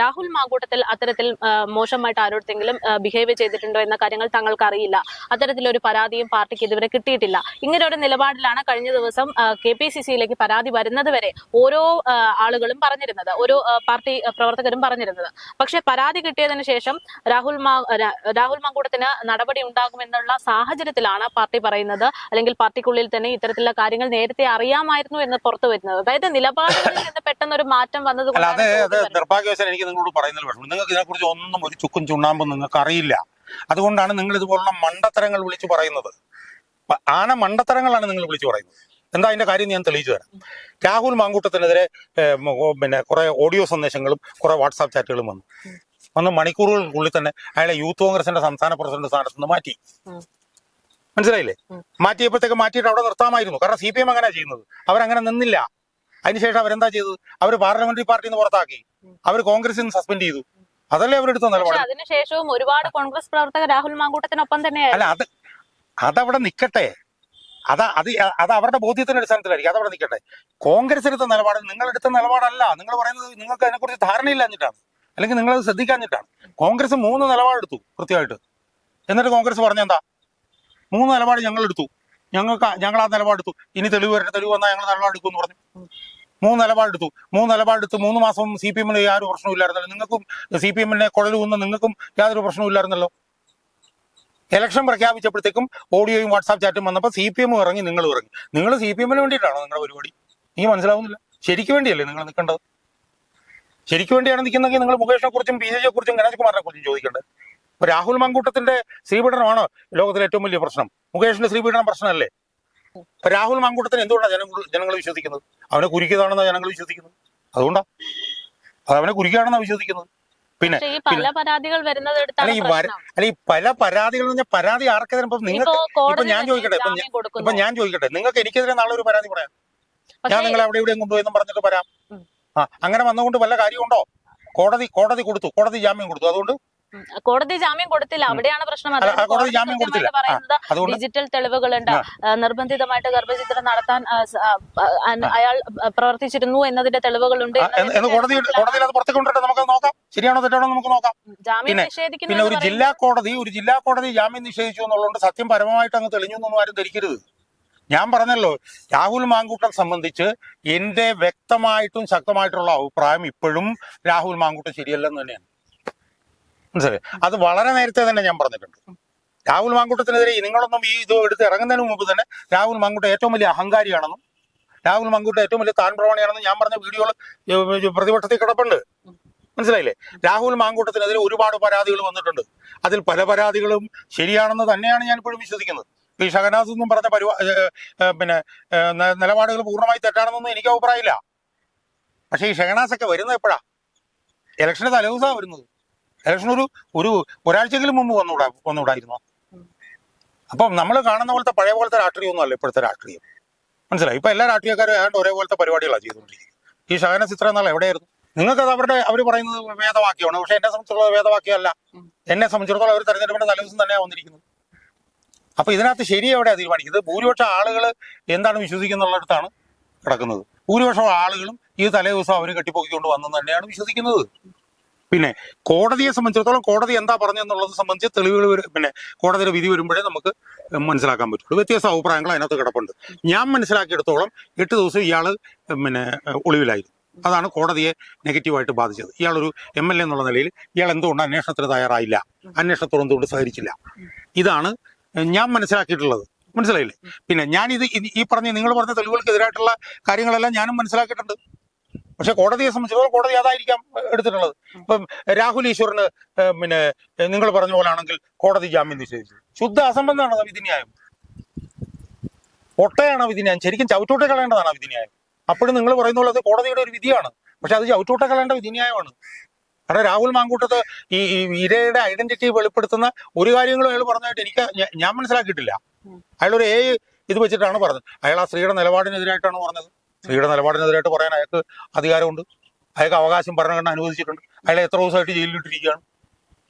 Speaker 2: രാഹുൽ മാങ്കൂട്ടത്തിൽ അത്തരത്തിൽ മോശമായിട്ട് ആരോടെങ്കിലും ബിഹേവ് ചെയ്തിട്ടുണ്ടോ എന്ന കാര്യങ്ങൾ തങ്ങൾക്ക് അറിയില്ല, അത്തരത്തിലൊരു പരാതിയും പാർട്ടിക്ക് ഇതുവരെ കിട്ടിയിട്ടില്ല. ഇങ്ങനെ ഒരു നിലപാടിലാണ് കഴിഞ്ഞ ദിവസം KPCC-യിലേക്ക് പരാതി വരുന്നത് വരെ ഓരോ ആളുകളും പറഞ്ഞിരുന്നത്, ഓരോ പാർട്ടി പ്രവർത്തകരും പറഞ്ഞിരുന്നത്. പക്ഷെ പരാതി കിട്ടിയതിനു ശേഷം രാഹുൽ മാങ്കൂട്ടത്തിന് നടപടി ഉണ്ടാകുമെന്നുള്ള സാഹചര്യത്തിലാണ് പാർട്ടി പറയുന്നത്, അല്ലെങ്കിൽ പാർട്ടിക്കുള്ളിൽ തന്നെ ഇത്തരത്തിലുള്ള കാര്യങ്ങൾ നേരത്തെ അറിയാമായിരുന്നു എന്ന് പുറത്തു വരുന്നത്. അതായത് നിലപാടുകളിൽ നിന്ന് പെട്ടെന്ന് ഒരു മാറ്റം വന്നത്.
Speaker 1: നിർഭാഗ്യവശാൽ എനിക്ക് നിങ്ങളോട് പറയുന്നതിൽ വിഷമം. നിങ്ങൾക്ക് ഇതിനെക്കുറിച്ച് ഒന്നും ഒരു ചുക്കും ചുണ്ണാമ്പും നിങ്ങൾക്ക് അറിയില്ല. അതുകൊണ്ടാണ് നിങ്ങൾ ഇതുപോലുള്ള മണ്ടത്തരങ്ങൾ വിളിച്ചു പറയുന്നത്. മണ്ടത്തരങ്ങളാണ് നിങ്ങൾ വിളിച്ചു പറയുന്നത്. എന്താ അതിന്റെ കാര്യം ഞാൻ തെളിയിച്ചു തരാം. രാഹുൽ മാങ്കൂട്ടത്തിനെതിരെ പിന്നെ കുറെ ഓഡിയോ സന്ദേശങ്ങളും കുറെ വാട്സാപ്പ് ചാറ്റുകളും വന്ന് മണിക്കൂറുകൾക്കുള്ളിൽ തന്നെ അയാളെ യൂത്ത് കോൺഗ്രസിന്റെ സംസ്ഥാന പ്രസിഡന്റ് സ്ഥാനത്ത് നിന്ന് മാറ്റി. മനസ്സിലായില്ലേ? മാറ്റിയിട്ട് അവിടെ നിർത്താമായിരുന്നു. കാരണം CPM അങ്ങനെ ചെയ്യുന്നത്. അവരങ്ങനെ നിന്നില്ല. അതിനുശേഷം അവരെന്താ ചെയ്തത്? അവർ പാർലമെന്ററി പാർട്ടിയിൽ നിന്ന് പുറത്താക്കി, അവർ കോൺഗ്രസിൽ നിന്ന് സസ്പെൻഡ് ചെയ്തു. അതല്ലേ അവരെടുത്ത നിലപാട്.
Speaker 2: അതിനുശേഷവും ഒരുപാട് കോൺഗ്രസ് പ്രവർത്തകർ രാഹുൽ മാങ്കൂട്ടത്തിനൊപ്പം തന്നെ.
Speaker 1: അല്ല, അതവിടെ നിൽക്കട്ടെ. അത് അവരുടെ ബോധ്യത്തിന്റെ അടിസ്ഥാനത്തിലായിരിക്കും. അതവിടെ നിൽക്കട്ടെ. കോൺഗ്രസ് എടുത്ത നിലപാട് നിങ്ങളെടുത്ത നിലപാടല്ല. നിങ്ങൾ പറയുന്നത് നിങ്ങൾക്ക് അതിനെക്കുറിച്ച് ധാരണയില്ലാഞ്ഞിട്ടാണ്, അല്ലെങ്കിൽ നിങ്ങളത് ശ്രദ്ധിക്കാഞ്ഞിട്ടാണ്. കോൺഗ്രസ് 3 നിലപാടെടുത്തു കൃത്യമായിട്ട്. എന്നിട്ട് കോൺഗ്രസ് പറഞ്ഞെന്താ? 3 നിലപാട് ഞങ്ങൾ എടുത്തു, ഞങ്ങൾ ആ നിലപാടെടുത്തു, ഇനി തെളിവ് വന്നാൽ ഞങ്ങൾ നിലപാടെടുക്കും എന്ന് പറഞ്ഞു. 3 നിലപാടെടുത്തു. 3 മാസം CPM-ന് യാതൊരു പ്രശ്നവും ഇല്ലായിരുന്നല്ലോ. നിങ്ങൾക്കും CPM-നെ കുഴൽ കുന്ന നിങ്ങൾക്കും യാതൊരു പ്രശ്നവും ഇല്ലായിരുന്നല്ലോ. ഇലക്ഷൻ പ്രഖ്യാപിച്ചപ്പോഴത്തേക്കും ഓഡിയോയും വാട്സാപ്പ് ചാറ്റും വന്നപ്പോൾ CPM ഇറങ്ങി, നിങ്ങൾ ഇറങ്ങി. നിങ്ങൾ CPM-ന് വേണ്ടിയിട്ടാണോ നിങ്ങളുടെ പരിപാടി? എനിക്ക് മനസ്സിലാവുന്നില്ല. ശരിക്ക് വേണ്ടിയല്ലേ നിങ്ങൾ നിൽക്കേണ്ടത്? ശരിക്ക് വേണ്ടിയാണ് നിൽക്കുന്നതെങ്കിൽ നിങ്ങൾ മുകേഷിനെ കുറിച്ചും PJയെ കുറിച്ചും ഗണേഷ് കുമാറിനെ കുറിച്ചും ചോദിക്കേണ്ടത്. ഇപ്പൊ രാഹുൽ മാങ്കൂട്ടത്തിന്റെ സ്ത്രീപീഡനമാണോ ലോകത്തിലെ ഏറ്റവും വലിയ പ്രശ്നം? മുകേഷിന്റെ സ്ത്രീപീഡനം പ്രശ്നമല്ലേ? ഇപ്പൊ രാഹുൽ മാങ്കൂട്ടത്തിന് എന്തുകൊണ്ടാണ് ജനങ്ങൾ വിശ്വസിക്കുന്നത്? അവനെ കുരുക്കിയതാണെന്നാണ് ജനങ്ങൾ വിശ്വസിക്കുന്നത്. അതുകൊണ്ടാ അവനെ കുരുക്കിയാണെന്നാണ് വിശ്വസിക്കുന്നത്. പിന്നെ
Speaker 2: ഈ പല പരാതികൾ വരുന്നത്
Speaker 1: ഈ പല പരാതികൾ എന്ന് പറഞ്ഞാൽ പരാതി ആർക്കെതിരെ? നിങ്ങൾക്ക് ഇപ്പൊ ഞാൻ ചോദിക്കട്ടെ, നിങ്ങൾക്ക് എനിക്കെതിരെ നാളെ ഒരു പരാതി പറയാം. ഞാൻ നിങ്ങളെ അവിടെ എവിടെയും കൊണ്ടുപോയെന്നും പറഞ്ഞിട്ട് പറയാം. അങ്ങനെ വന്നുകൊണ്ട് വല്ല കാര്യമുണ്ടോ? കോടതി കൊടുത്തു, കോടതി ജാമ്യം കൊടുത്തു. അതുകൊണ്ട്
Speaker 2: കോടതി ജാമ്യം കൊടുത്തില്ല, അവിടെയാണ് പ്രശ്നം.
Speaker 1: കോടതി ജാമ്യം കൊടുത്തില്ല. അതുകൊണ്ട്
Speaker 2: ഡിജിറ്റൽ തെളിവുകളുണ്ട്, നിർബന്ധിതമായിട്ട് ഗർഭചിത്രം നടത്താൻ അയാൾ പ്രവർത്തിച്ചിരുന്നു എന്നതിന്റെ തെളിവുകളുണ്ട്.
Speaker 1: കോടതിയിൽ അത് പുറത്തേക്ക് കൊണ്ടിട്ട് നമുക്ക് നോക്കാം, ശരിയാണോ തെറ്റാണോ നമുക്ക് നോക്കാം. പിന്നെ ഒരു ജില്ലാ കോടതി ജാമ്യം നിഷേധിച്ചു എന്നുള്ളതുകൊണ്ട് സത്യം പരമമായിട്ട് അങ്ങ് തെളിഞ്ഞു എന്നൊന്നും ആരും ധരിക്കരുത്. ഞാൻ പറഞ്ഞല്ലോ, രാഹുൽ മാങ്കൂട്ടം സംബന്ധിച്ച് എന്റെ വ്യക്തമായിട്ടും ശക്തമായിട്ടുള്ള അഭിപ്രായം ഇപ്പോഴും രാഹുൽ മാങ്കൂട്ടം ശരിയല്ലെന്ന് തന്നെയാണ്. മനസ്സിലായി? അത് വളരെ നേരത്തെ തന്നെ ഞാൻ പറഞ്ഞിട്ടുണ്ട്. രാഹുൽ മാങ്കൂട്ടത്തിനെതിരെ നിങ്ങളൊന്നും ഈ ഇത് എടുത്ത് ഇറങ്ങുന്നതിന് മുമ്പ് തന്നെ രാഹുൽ മാങ്കൂട്ടം ഏറ്റവും വലിയ അഹങ്കാരിയാണെന്നും രാഹുൽ മാങ്കൂട്ടം ഏറ്റവും വലിയ താൻ പ്രവണയാണെന്നും ഞാൻ പറഞ്ഞ വീഡിയോകൾ പ്രതിപക്ഷത്തിൽ കിടപ്പുണ്ട്. മനസ്സിലായില്ലേ? രാഹുൽ മാങ്കൂട്ടത്തിനെതിരെ ഒരുപാട് പരാതികൾ വന്നിട്ടുണ്ട്. അതിൽ പല പരാതികളും ശരിയാണെന്ന് തന്നെയാണ് ഞാൻ ഇപ്പോഴും വിശ്വസിക്കുന്നത്. ഈ ഷഹനാസ് എന്നും പറഞ്ഞ പിന്നെ നിലപാടുകൾ പൂർണ്ണമായി തെറ്റാണെന്നൊന്നും എനിക്ക് അഭിപ്രായമില്ല. പക്ഷേ ഈ ഷഹനാസൊക്കെ വരുന്നത് എപ്പോഴാ? ഇലക്ഷന് തലേദിവസമാണ് വരുന്നത്. ഇലക്ഷൻ ഒരാഴ്ചയെങ്കിലും മുമ്പ് വന്നുകൂടായിരുന്നോ? അപ്പം നമ്മൾ കാണുന്ന പോലത്തെ പഴയ പോലത്തെ രാഷ്ട്രീയമൊന്നും അല്ല ഇപ്പോഴത്തെ രാഷ്ട്രീയം. മനസ്സിലായി. ഇപ്പൊ എല്ലാ രാഷ്ട്രീയക്കാരും ഏതാണ്ട് ഒരേപോലത്തെ പരിപാടികളാണ് ചെയ്തുകൊണ്ടിരിക്കുന്നത്. ഈ ഷഹനാസ് ഇത്ര നാൾ എവിടെയായിരുന്നു? നിങ്ങൾക്കത് അവർ പറയുന്നത് വേദവാക്യമാണ്, പക്ഷെ എന്നെ സംബന്ധിച്ചിടത്തോളം വേദവാക്യമല്ല. എന്നെ സംബന്ധിച്ചിടത്തോളം അവർ തെരഞ്ഞെടുപ്പിന്റെ തലേദിവസം തന്നെയാണ് വന്നിരിക്കുന്നത്. അപ്പൊ ഇതിനകത്ത് ശരി എവിടെയാണ് തീരുമാനിക്കുന്നത്? ഭൂരിപക്ഷം ആളുകൾ എന്താണ് വിശ്വസിക്കുന്നുള്ളിടത്താണ് കിടക്കുന്നത്. ഭൂരിപക്ഷം ആളുകളും ഈ തലേദിവസം അവർ കെട്ടിപ്പൊക്കിക്കൊണ്ട് വന്നെന്ന് തന്നെയാണ് വിശ്വസിക്കുന്നത്. പിന്നെ കോടതിയെ സംബന്ധിച്ചിടത്തോളം കോടതി എന്താ പറഞ്ഞെന്നുള്ളത് സംബന്ധിച്ച് തെളിവുകൾ പിന്നെ കോടതിയുടെ വിധി വരുമ്പോഴേ നമുക്ക് മനസ്സിലാക്കാൻ പറ്റുള്ളൂ. വ്യത്യസ്ത അഭിപ്രായങ്ങൾ അതിനകത്ത് കിടപ്പുണ്ട്. ഞാൻ മനസ്സിലാക്കിയെടുത്തോളം 8 ദിവസം ഇയാൾ പിന്നെ ഒളിവിലായിരുന്നു. അതാണ് കോടതിയെ നെഗറ്റീവായിട്ട് ബാധിച്ചത്. ഇയാളൊരു MLA എന്നുള്ള നിലയിൽ ഇയാൾ എന്തുകൊണ്ട് അന്വേഷണത്തിന് തയ്യാറായില്ല, അന്വേഷണത്തോട് എന്തുകൊണ്ട് സഹകരിച്ചില്ല, ഇതാണ് ഞാൻ മനസ്സിലാക്കിയിട്ടുള്ളത്. മനസ്സിലായില്ലേ? പിന്നെ ഞാനിത് ഈ നിങ്ങൾ പറഞ്ഞ തെളിവുകൾക്കെതിരായിട്ടുള്ള കാര്യങ്ങളെല്ലാം ഞാനും മനസ്സിലാക്കിയിട്ടുണ്ട്. പക്ഷെ കോടതിയെ സംബന്ധിച്ചിടത്തോളം കോടതി അതായിരിക്കാം എടുത്തിട്ടുള്ളത്. ഇപ്പം രാഹുൽ ഈശ്വറിന് പിന്നെ നിങ്ങൾ പറഞ്ഞ പോലാണെങ്കിൽ കോടതി ജാമ്യം നിഷേധിച്ചു. ശുദ്ധ അസംബന്ധമാണ് വിധിന്യായം, ഒട്ടയാണ് വിധിന്യായം. ശരിക്കും ചവിട്ടൂട്ടെ കളയേണ്ടതാണ് ആ വിധിന്യായം. അപ്പോഴും നിങ്ങൾ പറയുന്ന പോലെ അത് കോടതിയുടെ ഒരു വിധിയാണ്, പക്ഷെ അത് ചവിട്ടൂട്ടെ കളയേണ്ട വിധിന്യായമാണ്. കാരണം രാഹുൽ മാങ്കൂട്ടത്ത് ഈ ഇരയുടെ ഐഡന്റിറ്റി വെളിപ്പെടുത്തുന്ന ഒരു കാര്യങ്ങളും അയാൾ പറഞ്ഞതായിട്ട് ഞാൻ മനസ്സിലാക്കിയിട്ടില്ല. അയാളൊരു ഇത് വെച്ചിട്ടാണ് പറഞ്ഞത്. അയാൾ ആ സ്ത്രീയുടെ നിലപാടിനെതിരായിട്ടാണ് പറഞ്ഞത്. സ്ത്രീയുടെ നിലപാടിനെതിരായിട്ട് പറയാൻ അയാൾക്ക് അധികാരമുണ്ട്, അയാൾക്ക് അവകാശം ഭരണഘടന അനുവദിച്ചിട്ടുണ്ട്. അയാളെ എത്ര ദിവസമായിട്ട് ജയിലിലിട്ടിരിക്കുകയാണ്.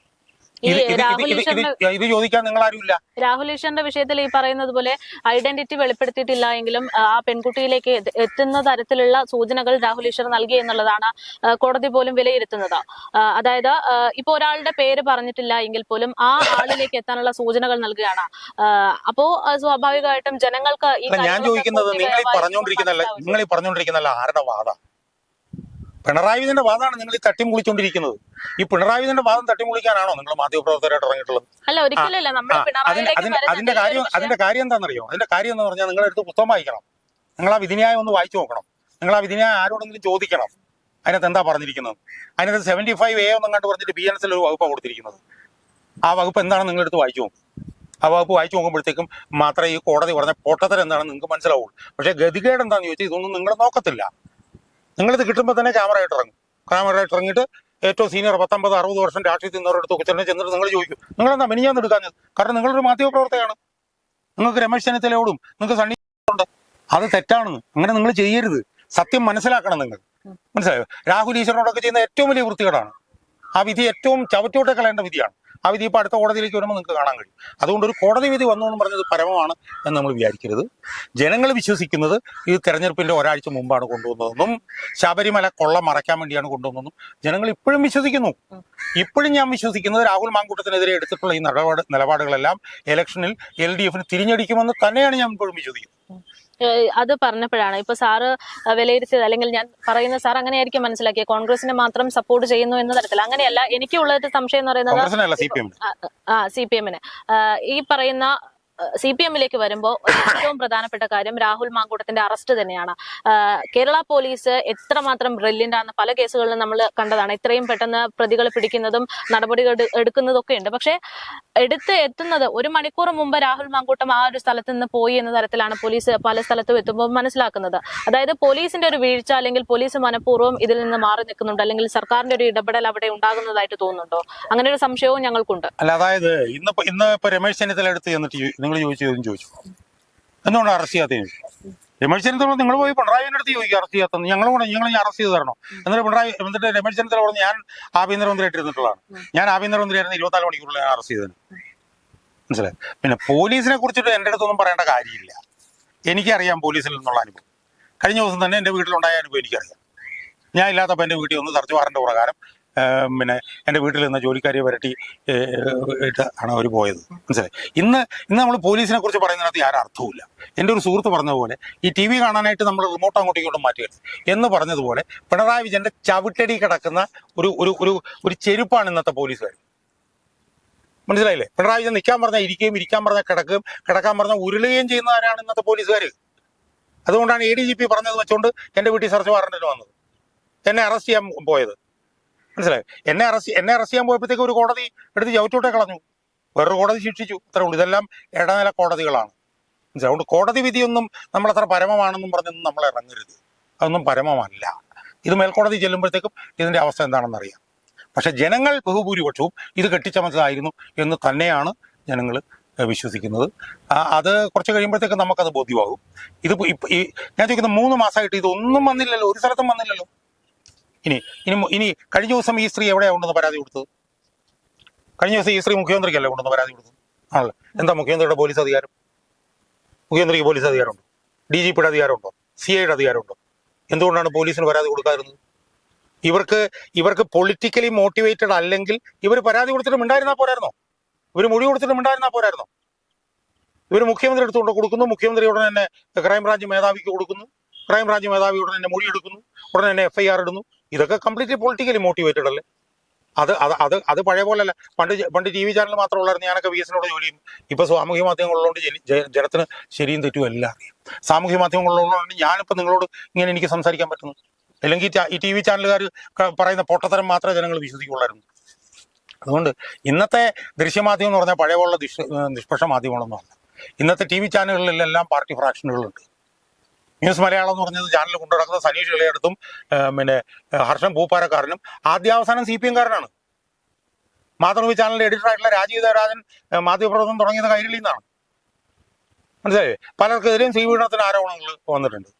Speaker 1: ഇത് ചോദിക്കാൻ നിങ്ങൾ ആരുമില്ല.
Speaker 2: രാഹുൽ ഈശ്വറിന്റെ വിഷയത്തിൽ ഈ പറയുന്നത് പോലെ ഐഡന്റിറ്റി വെളിപ്പെടുത്തിയിട്ടില്ല എങ്കിലും ആ പെൺകുട്ടിയിലേക്ക് എത്തുന്ന തരത്തിലുള്ള സൂചനകൾ രാഹുൽ ഈശ്വർ നൽകി എന്നുള്ളതാണ് കോടതി പോലും വിലയിരുത്തുന്നത്. അതായത് ഇപ്പൊ ഒരാളുടെ പേര് പറഞ്ഞിട്ടില്ല എങ്കിൽ പോലും ആ ആളിലേക്ക് എത്താനുള്ള സൂചനകൾ നൽകുകയാണ്. അപ്പോ സ്വാഭാവികമായിട്ടും ജനങ്ങൾക്ക്
Speaker 1: ഞാൻ ചോദിക്കുന്നത് നിങ്ങൾ ഈ പറഞ്ഞുകൊണ്ടിരിക്കുന്നല്ല ആരുടെ വാദം? പിണറായി വിജയന്റെ വാദമാണ് നിങ്ങൾ ഈ തട്ടിമുളിച്ചോണ്ടിരിക്കുന്നത്. ഈ പിണറായി വിജയന്റെ വാദം തട്ടിമുളിക്കാനാണോ നിങ്ങൾ മാധ്യമപ്രവർത്തകരായിട്ട് ഇറങ്ങിയിട്ടുള്ളത്?
Speaker 2: അല്ല, ഒരിക്കലല്ല.
Speaker 1: അതിന്റെ കാര്യം എന്താണെന്നറിയോ? അതിന്റെ കാര്യം എന്ന് പറഞ്ഞാൽ നിങ്ങളെടുത്ത് പുസ്തകം വായിക്കണം. നിങ്ങൾ ആ വിധിന്യായം ഒന്ന് വായിച്ചു നോക്കണം. നിങ്ങൾ ആ വിധിന്യായം ആരോടെങ്കിലും ചോദിക്കണം, അതിനകത്ത് എന്താ പറഞ്ഞിരിക്കുന്നത്. അതിനകത്ത് 75A എന്നങ്ങാണ്ട് പറഞ്ഞിട്ട് BNSL ഒരു വകുപ്പാണ് കൊടുത്തിരിക്കുന്നത്. ആ വകുപ്പ് എന്താണെന്ന് നിങ്ങളെടുത്ത് വായിച്ചു നോക്കും. ആ വകുപ്പ് വായിച്ചു നോക്കുമ്പോഴത്തേക്കും മാത്രമേ ഈ കോടതി പറഞ്ഞ പൊട്ടത്തരം എന്താണെന്ന് നിങ്ങൾക്ക് മനസ്സിലാവുള്ളൂ. പക്ഷേ ഗതികേട് എന്താണെന്ന് ചോദിച്ചാൽ ഇതൊന്നും നിങ്ങൾ നോക്കത്തില്ല. നിങ്ങളിത് കിട്ടുമ്പോൾ തന്നെ ക്യാമറ ആയിട്ട് ഇറങ്ങിയിട്ട് ഏറ്റവും സീനിയർ 50-60 വർഷം രാഷ്ട്രീയത്തിൽ നിന്നവരെടുത്ത് ചെന്നിട്ട് നിങ്ങൾ ചോദിക്കും നിങ്ങളെന്താ മെനിഞ്ഞാന്ന് എടുക്കാഞ്ഞത്? കാരണം നിങ്ങളൊരു മാധ്യമപ്രവർത്തകയാണ്. നിങ്ങൾക്ക് രമേശ് ചെന്നിത്തലയോടും നിങ്ങൾക്ക് സണ്ണിയോടുണ്ട്. അത് തെറ്റാണെന്ന്. അങ്ങനെ നിങ്ങൾ ചെയ്യരുത്. സത്യം മനസ്സിലാക്കണം നിങ്ങൾ. മനസ്സിലായോ? രാഹുൽ ഈശ്വരനോടൊക്കെ ചെയ്യുന്ന ഏറ്റവും വലിയ വൃത്തികേടാണ്. ആ വിധി ഏറ്റവും ചവറ്റോട്ടെ കളയേണ്ട വിധിയാണ്. ആ വിധി ഇപ്പോൾ അടുത്ത കോടതിയിലേക്ക് വരുമ്പോൾ നിങ്ങൾക്ക് കാണാൻ കഴിയും. അതുകൊണ്ട് ഒരു കോടതി വിധി വന്നു എന്ന് പറഞ്ഞത് പരമമാണ് എന്ന് നമ്മൾ വിചാരിക്കരുത്. ജനങ്ങൾ വിശ്വസിക്കുന്നത് ഈ തെരഞ്ഞെടുപ്പിന്റെ ഒരാഴ്ച മുമ്പാണ് കൊണ്ടുവന്നതെന്നും ശബരിമല കൊള്ള മറയ്ക്കാൻ വേണ്ടിയാണ് കൊണ്ടുവന്നതെന്നും ജനങ്ങൾ ഇപ്പോഴും വിശ്വസിക്കുന്നു. ഇപ്പോഴും ഞാൻ വിശ്വസിക്കുന്നത് രാഹുൽ മാങ്കൂട്ടത്തിനെതിരെ എടുത്തിട്ടുള്ള ഈ നിലപാടുകളെല്ലാം ഇലക്ഷനിൽ LDFന് തിരിഞ്ഞടിക്കുമെന്ന് തന്നെയാണ് ഞാൻ ഇപ്പോഴും വിശ്വസിക്കുന്നത്.
Speaker 2: അത് പറഞ്ഞപ്പോഴാണ് ഇപ്പൊ സാറ് വിലയിരുത്തിയത്, അല്ലെങ്കിൽ ഞാൻ പറയുന്ന സാർ അങ്ങനെയായിരിക്കും മനസ്സിലാക്കിയത്, കോൺഗ്രസിനെ മാത്രം സപ്പോർട്ട് ചെയ്യുന്നു എന്ന തരത്തിൽ. അങ്ങനെയല്ല. എനിക്കുള്ള സംശയം എന്ന് പറയുന്നത് CPM-ന് ഈ പറയുന്ന CPM-ലേക്ക് വരുമ്പോൾ ഏറ്റവും പ്രധാനപ്പെട്ട കാര്യം രാഹുൽ മാങ്കൂട്ടത്തിന്റെ അറസ്റ്റ് തന്നെയാണ്. കേരള പോലീസ് എത്രമാത്രം ബ്രില്യന്റ് ആണെന്ന് പല കേസുകളിലും നമ്മൾ കണ്ടതാണ്. ഇത്രയും പെട്ടെന്ന് പ്രതികളെ പിടിക്കുന്നതും നടപടികൾ എടുക്കുന്നതൊക്കെ ഉണ്ട്. പക്ഷെ എത്തുന്നത് 1 മണിക്കൂർ മുമ്പ് രാഹുൽ മാങ്കൂട്ടം ആ ഒരു സ്ഥലത്ത് നിന്ന് പോയി എന്ന തരത്തിലാണ് പോലീസ് പല സ്ഥലത്തും എത്തുമ്പോൾ മനസ്സിലാക്കുന്നത്. അതായത് പോലീസിന്റെ ഒരു വീഴ്ച, അല്ലെങ്കിൽ പോലീസ് മനഃപൂർവ്വം ഇതിൽ നിന്ന് മാറി നിൽക്കുന്നുണ്ട്, അല്ലെങ്കിൽ സർക്കാരിന്റെ ഒരു ഇടപെടൽ അവിടെ ഉണ്ടാകുന്നതായിട്ട് തോന്നുന്നുണ്ടോ? അങ്ങനെ ഒരു സംശയവും ഞങ്ങൾക്കുണ്ട്.
Speaker 1: അല്ല, അതായത് ഇന്നിപ്പോ രമേശ് ചെന്നിത്തല എടുത്ത് ചെന്നിട്ട് നിങ്ങൾ ചോദിച്ചു എന്തുകൊണ്ട് അറസ്റ്റ് ചെയ്യാത്തത്? രമേശ് ചെന്നിത്തല നിങ്ങൾ പോയി പിണറായിന്റെ അടുത്ത് ചോദിക്കുക അറസ്റ്റ് ചെയ്യാത്തത്. ഞങ്ങൾ അറസ്റ്റ് ചെയ്ത് തരണോ? എന്നിട്ട് രമേശ് ചെന്നിത്തല പറഞ്ഞു ഞാൻ ആഭ്യന്തരമന്ത്രിയായിട്ട് ഇരുന്നിട്ടുള്ളതാണ്, ഞാൻ ആഭ്യന്തരമന്ത്രിയായിരുന്നു 24 മണിക്കൂറിൽ ഞാൻ അറസ്റ്റ് ചെയ്തത്. മനസ്സിലായി? പിന്നെ പോലീസിനെ കുറിച്ചിട്ട് എൻ്റെ അടുത്തൊന്നും പറയേണ്ട കാര്യമില്ല. എനിക്കറിയാം പോലീസിൽ നിന്നുള്ള അനുഭവം. കഴിഞ്ഞ ദിവസം തന്നെ എൻ്റെ വീട്ടിലുണ്ടായ അനുഭവം എനിക്കറിയാം. ഞാൻ ഇല്ലാത്തപ്പോൾ എൻ്റെ വീട്ടിൽ ഒന്ന് സെർച്ച് വാറന്റ് പ്രകാരം പിന്നെ എൻ്റെ വീട്ടിൽ നിന്ന് ജോലിക്കാരിയെ വരട്ടി ആണ് അവർ പോയത്. മനസ്സിലായി? ഇന്ന് നമ്മൾ പോലീസിനെ കുറിച്ച് പറയുന്നതിനകത്ത് യാതൊരു അർത്ഥവുമില്ല. എൻ്റെ ഒരു സുഹൃത്ത് പറഞ്ഞതുപോലെ ഈ TV കാണാനായിട്ട് നമ്മൾ റിമോട്ട് അങ്ങോട്ടും ഇങ്ങോട്ടും മാറ്റുകയാണ് എന്ന് പറഞ്ഞതുപോലെ പിണറായി വിജയന്റെ ചവിട്ടടി കിടക്കുന്ന ഒരു ചെരുപ്പാണ് ഇന്നത്തെ പോലീസുകാർ. മനസ്സിലായില്ലേ? പിണറായി വിജയൻ നിൽക്കാൻ പറഞ്ഞാൽ ഇരിക്കുകയും ഇരിക്കാൻ പറഞ്ഞാൽ കിടക്കാൻ പറഞ്ഞാൽ ഉരുളുകയും ചെയ്യുന്നവരാണ് ഇന്നത്തെ പോലീസുകാർ. അതുകൊണ്ടാണ് ADGP പറഞ്ഞത് വെച്ചുകൊണ്ട് എൻ്റെ വീട്ടിൽ സെർച്ച് വാറന്റിന് വന്നത്, എന്നെ അറസ്റ്റ് ചെയ്യാൻ പോയത്. മനസ്സിലായി? എന്നെ അറസ്റ്റ് ചെയ്യാൻ പോയപ്പോഴത്തേക്ക് ഒരു കോടതി എടുത്ത് ചവിട്ടോട്ടെ കളഞ്ഞു, വേറൊരു കോടതി ശിക്ഷിച്ചു. അത്രേ ഉള്ളൂ. ഇതെല്ലാം ഇടനില കോടതികളാണ്. അതുകൊണ്ട് കോടതി വിധിയൊന്നും നമ്മളത്ര പരമമാണെന്നും പറഞ്ഞൊന്നും നമ്മൾ ഇറങ്ങരുത്. അതൊന്നും പരമമല്ല. ഇത് മേൽക്കോടതി ചെല്ലുമ്പോഴത്തേക്കും ഇതിന്റെ അവസ്ഥ എന്താണെന്ന് അറിയാം. പക്ഷെ ജനങ്ങൾ ബഹുഭൂരിപക്ഷവും ഇത് കെട്ടിച്ചമച്ചതായിരുന്നു എന്ന് തന്നെയാണ് ജനങ്ങൾ വിശ്വസിക്കുന്നത്. അത് കുറച്ച് കഴിയുമ്പോഴത്തേക്ക് നമുക്കത് ബോധ്യമാകും. ഇത് ഞാൻ ചോദിക്കുന്നത് 3 മാസമായിട്ട് ഇതൊന്നും വന്നില്ലല്ലോ, ഒരു സ്ഥലത്തും വന്നില്ലല്ലോ. ഇനി കഴിഞ്ഞ ദിവസം ഈ സ്ത്രീ എവിടെയാണ് കൊണ്ടുവന്ന് പരാതി കൊടുത്തത്? കഴിഞ്ഞ ദിവസം ഈ സ്ത്രീ മുഖ്യമന്ത്രിക്കല്ലേ കൊണ്ടുവന്ന് പരാതി കൊടുത്തത്? ആണല്ലോ. എന്താ മുഖ്യമന്ത്രിയുടെ പോലീസ് അധികാരം? മുഖ്യമന്ത്രിക്ക് പോലീസ് അധികാരമുണ്ടോ? DGPയുടെ അധികാരമുണ്ടോ? CIയുടെ അധികാരമുണ്ടോ? എന്തുകൊണ്ടാണ് പോലീസിന് പരാതി കൊടുക്കാറുള്ളത്? ഇവർക്ക് പൊളിറ്റിക്കലി മോട്ടിവേറ്റഡ് അല്ലെങ്കിൽ ഇവർ പരാതി കൊടുത്തിട്ട് മിണ്ടായിരുന്നാ പോരായിരുന്നോ? ഇവർ മൊഴി കൊടുത്തിട്ട് മിണ്ടായിരുന്നാ പോരായിരുന്നോ? ഇവർ മുഖ്യമന്ത്രി എടുത്തുകൊണ്ട് കൊടുക്കുന്നു, മുഖ്യമന്ത്രി ഉടനെ തന്നെ ക്രൈംബ്രാഞ്ച് മേധാവിക്ക് കൊടുക്കുന്നു, ക്രൈംബ്രാഞ്ച് മേധാവി ഉടനെ തന്നെ മൊഴി എടുക്കുന്നു, ഉടനെ തന്നെ FIR ഇടുന്നു. ഇതൊക്കെ കംപ്ലീറ്റ്ലി പൊളിറ്റിക്കലി മോട്ടിവേറ്റഡ് അല്ലേ? അത് പഴയ പോലല്ല. പണ്ട് TV ചാനൽ മാത്രമുള്ളായിരുന്നു. ഞാനൊക്കെ VS-നോട് ജോലി ചെയ്യും. ഇപ്പൊ സാമൂഹ്യ മാധ്യമങ്ങളുള്ളതുകൊണ്ട് ജനത്തിന് ശരിയും തെറ്റും എല്ലാം അറിയാം. സാമൂഹ്യ മാധ്യമങ്ങളുള്ളതുകൊണ്ട് ഞാനിപ്പോൾ നിങ്ങളോട് ഇങ്ങനെ എനിക്ക് സംസാരിക്കാൻ പറ്റുന്നു. അല്ലെങ്കിൽ ഈ TV ചാനലുകാർ പറയുന്ന പൊട്ടത്തരം മാത്രമേ ജനങ്ങൾ വിശ്വസിക്കുള്ളായിരുന്നു. അതുകൊണ്ട് ഇന്നത്തെ ദൃശ്യമാധ്യമം എന്ന് പറഞ്ഞാൽ പഴയ പോലുള്ള നിഷ്പക്ഷ മാധ്യമങ്ങളൊന്നും അല്ല. ഇന്നത്തെ TV ചാനലുകളിലെല്ലാം പാർട്ടി ഫ്രാക്ഷനുകളുണ്ട്. ന്യൂസ് മലയാളം എന്ന് പറഞ്ഞത് ചാനൽ കൊണ്ടു നടക്കുന്ന സനീഷ് ഇളയടത്തും ഹർഷൻ പൂപ്പാരക്കാരനും ആദ്യാവസാനം CPM കാരനാണ്. മാതൃഭൂമി ചാനലിന്റെ എഡിറ്ററായിട്ടുള്ള രാജീവ് ദേവരാജൻ മാധ്യമപ്രവർത്തനം തുടങ്ങിയത് കൈരളിയിൽ നിന്നാണ്. മനസ്സിലായേ? പലർക്കെതിരെയും ശ്രീപീഡനത്തിന് ആരോപണങ്ങൾ വന്നിട്ടുണ്ട്.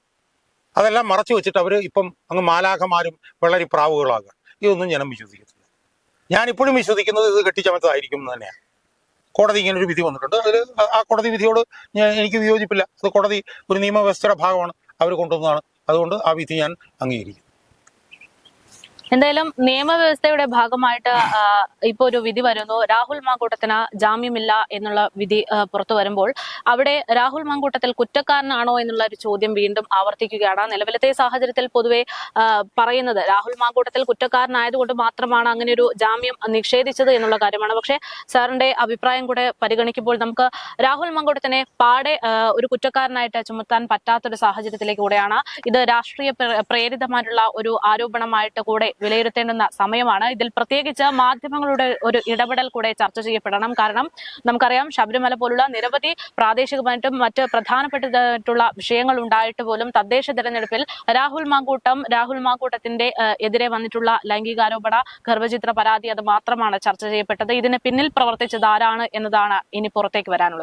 Speaker 1: അതെല്ലാം മറച്ചു വെച്ചിട്ട് അവർ ഇപ്പം അങ്ങ് മാലാഖമാരും വെള്ളരി പ്രാവുകളാകുക. ഇതൊന്നും ജനം വിശ്വസിക്കത്തില്ല. ഞാനിപ്പോഴും വിശ്വസിക്കുന്നത് ഇത് കെട്ടിച്ചമച്ചതായിരിക്കും എന്ന് തന്നെയാണ്. കോടതി ഇങ്ങനൊരു വിധി വന്നിട്ടുണ്ട്. അതിൽ ആ കോടതി വിധിയോട് എനിക്ക് വിയോജിപ്പില്ല. അത് കോടതി ഒരു നിയമവ്യവസ്ഥയുടെ ഭാഗമാണ്, അവർ കൊണ്ടുവന്നതാണ്. അതുകൊണ്ട് ആ വിധി ഞാൻ അംഗീകരിക്കും.
Speaker 2: എന്തായാലും നിയമവ്യവസ്ഥയുടെ ഭാഗമായിട്ട് ഇപ്പൊ ഒരു വിധി വരുന്നു. രാഹുൽ മാങ്കൂട്ടത്തിന് ജാമ്യമില്ല എന്നുള്ള വിധി പുറത്തു വരുമ്പോൾ അവിടെ രാഹുൽ മാങ്കൂട്ടത്തിൽ കുറ്റക്കാരനാണോ എന്നുള്ള ഒരു ചോദ്യം വീണ്ടും ആവർത്തിക്കുകയാണ്. നിലവിലത്തെ സാഹചര്യത്തിൽ പൊതുവെ പറയുന്നത് രാഹുൽ മാങ്കൂട്ടത്തിൽ കുറ്റക്കാരനായതുകൊണ്ട് മാത്രമാണ് അങ്ങനെ ഒരു ജാമ്യം നിഷേധിച്ചത് എന്നുള്ള കാര്യമാണ്. പക്ഷേ സാറിന്റെ അഭിപ്രായം കൂടെ പരിഗണിക്കുമ്പോൾ നമുക്ക് രാഹുൽ മാങ്കൂട്ടത്തിനെ പാടെ ഒരു കുറ്റക്കാരനായിട്ട് ചുമത്താൻ പറ്റാത്തൊരു സാഹചര്യത്തിലേക്ക് കൂടെയാണ്. ഇത് രാഷ്ട്രീയ പ്രേരിതമായിട്ടുള്ള ഒരു ആരോപണമായിട്ട് കൂടെ വിലയിരുത്തേണ്ടുന്ന സമയമാണ്. ഇതിൽ പ്രത്യേകിച്ച് മാധ്യമങ്ങളുടെ ഒരു ഇടപെടൽ കൂടെ ചർച്ച ചെയ്യപ്പെടണം. കാരണം നമുക്കറിയാം, ശബരിമല പോലുള്ള നിരവധി പ്രാദേശികമായിട്ടും മറ്റ് പ്രധാനപ്പെട്ടതായിട്ടുള്ള വിഷയങ്ങൾ ഉണ്ടായിട്ട് പോലും തദ്ദേശ തെരഞ്ഞെടുപ്പിൽ രാഹുൽ മാങ്കൂട്ടത്തിന്റെ എതിരെ വന്നിട്ടുള്ള ലൈംഗികാരോപണ ഗർഭചിത്ര പരാതി അത് മാത്രമാണ് ചർച്ച ചെയ്യപ്പെട്ടത്. ഇതിന് പിന്നിൽ പ്രവർത്തിച്ചത് ആരാണ് എന്നതാണ് ഇനി പുറത്തേക്ക് വരാനുള്ളത്.